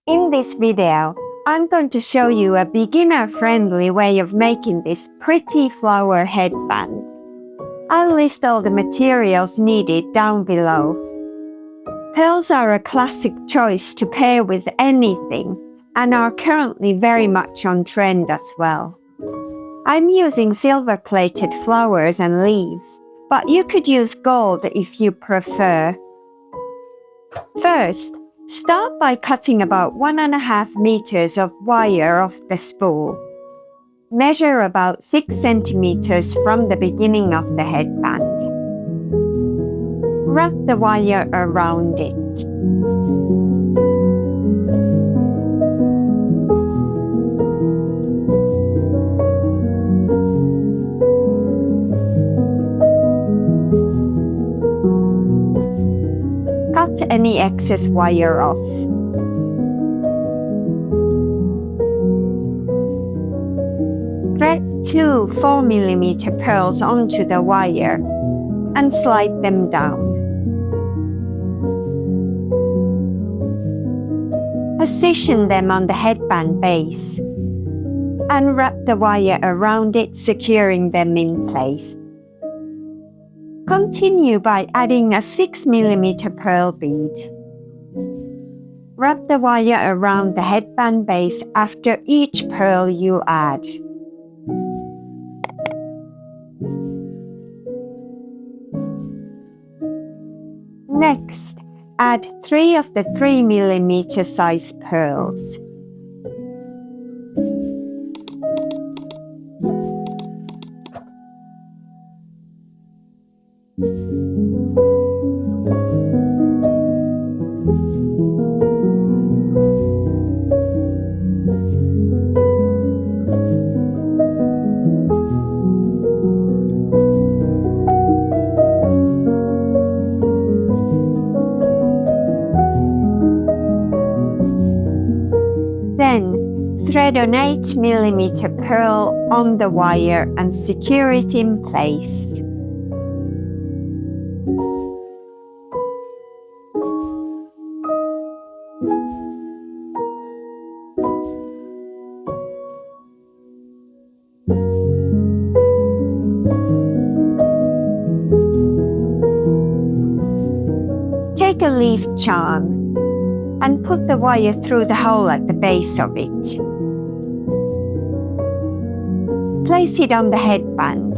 In this video, I'm going to show you a beginner-friendly way of making this pretty flower headband. I'll list all the materials needed down below. Pearls are a classic choice to pair with anything and are currently very much on trend as well. I'm using silver-plated flowers and leaves, but you could use gold if you prefer. First, start by cutting about 1.5 meters of wire off the spool. Measure about 6 centimeters from the beginning of the headband. Wrap the wire around it. Cut any excess wire off. Thread 2 4mm pearls onto the wire and slide them down. Position them on the headband base and wrap the wire around it, securing them in place. Continue by adding a 6mm pearl bead. Wrap the wire around the headband base after each pearl you add. Next, add 3 of the 3mm size pearls. Then, thread an 8mm pearl on the wire and secure it in place. Take a leaf charm and put the wire through the hole at the base of it. Place it on the headband.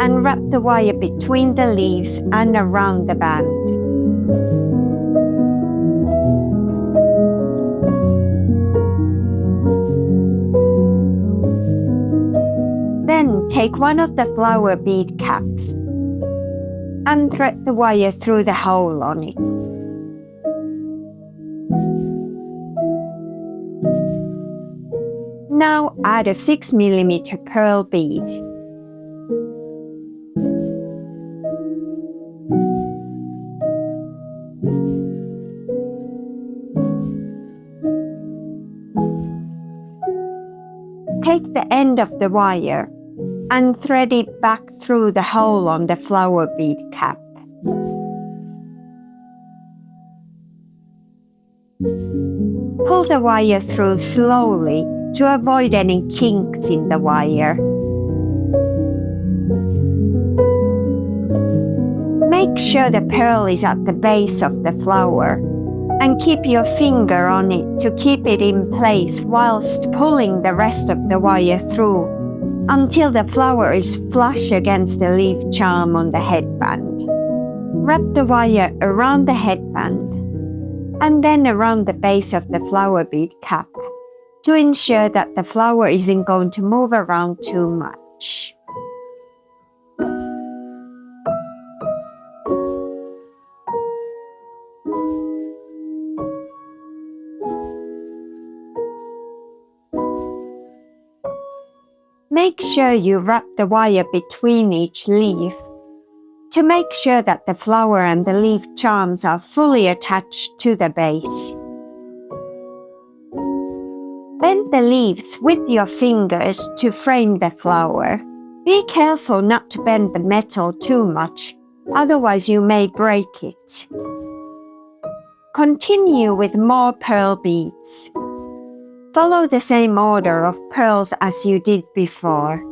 And wrap the wire between the leaves and around the band. Then take one of the flower bead caps and thread the wire through the hole on it. Now add a 6mm pearl bead. Take the end of the wire and thread it back through the hole on the flower bead cap. Pull the wire through slowly to avoid any kinks in the wire. Make sure the pearl is at the base of the flower and keep your finger on it to keep it in place whilst pulling the rest of the wire through until the flower is flush against the leaf charm on the headband. Wrap the wire around the headband and then around the base of the flower bead cap to ensure that the flower isn't going to move around too much. Make sure you wrap the wire between each leaf to make sure that the flower and the leaf charms are fully attached to the base. Bend the leaves with your fingers to frame the flower Be careful not to bend the metal too much, otherwise you may break it. Continue with more pearl beads. Follow the same order of pearls as you did before.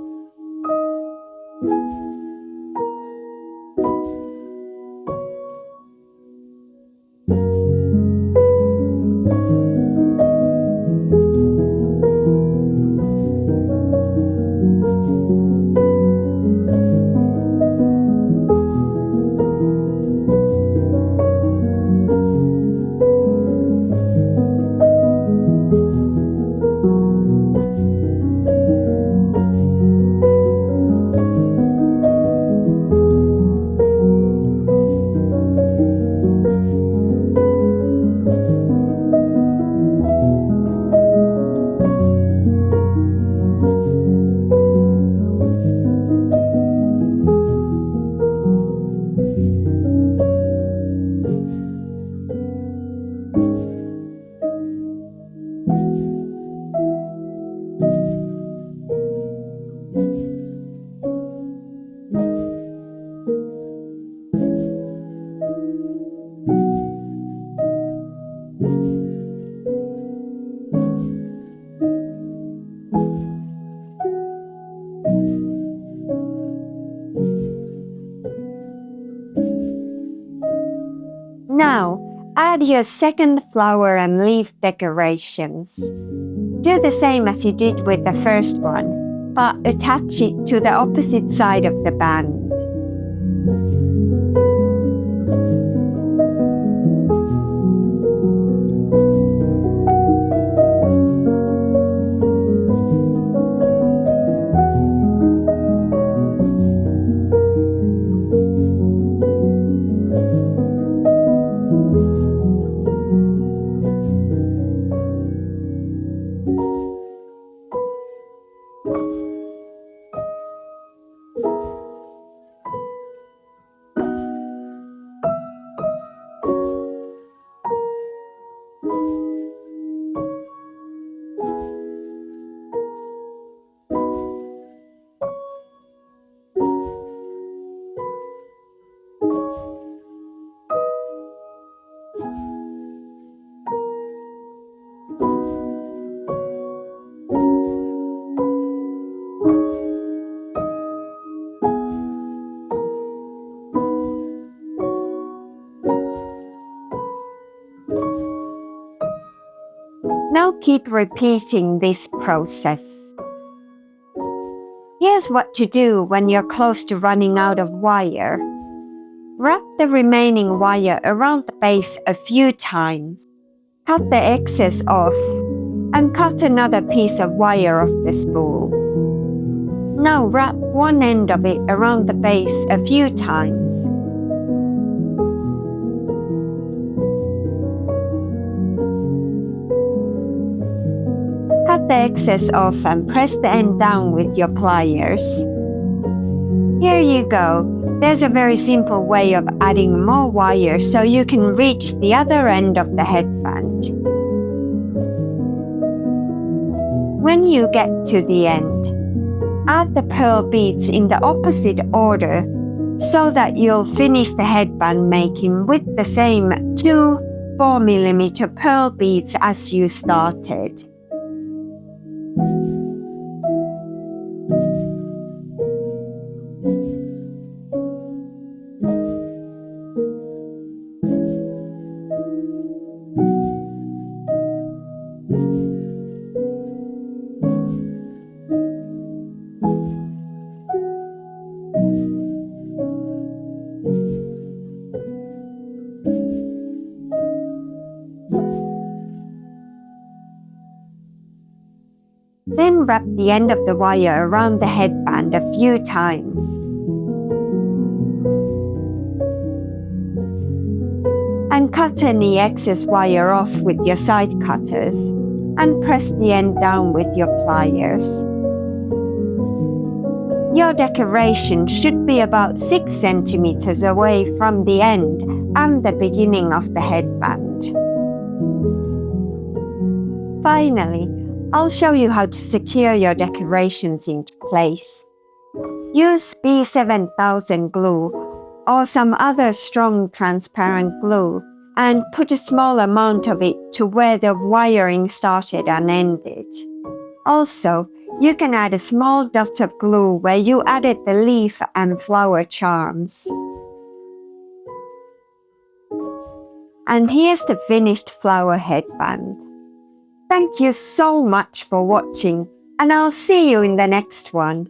Now, add your second flower and leaf decorations. Do the same as you did with the first one, but attach it to the opposite side of the band. Now keep repeating this process. Here's what to do when you're close to running out of wire. Wrap the remaining wire around the base a few times. Cut the excess off and cut another piece of wire off the spool. Now wrap one end of it around the base a few times. Cut the excess off and press the end down with your pliers. Here you go. There's a very simple way of adding more wire so you can reach the other end of the headband. When you get to the end, add the pearl beads in the opposite order so that you'll finish the headband making with the same 2 4mm pearl beads as you started. Then wrap the end of the wire around the headband a few times. And cut any excess wire off with your side cutters and press the end down with your pliers. Your decoration should be about 6 centimeters away from the end and the beginning of the headband. Finally, I'll show you how to secure your decorations into place. Use B7000 glue or some other strong transparent glue and put a small amount of it to where the wiring started and ended. Also, you can add a small dot of glue where you added the leaf and flower charms. And here's the finished flower headband. Thank you so much for watching, and I'll see you in the next one.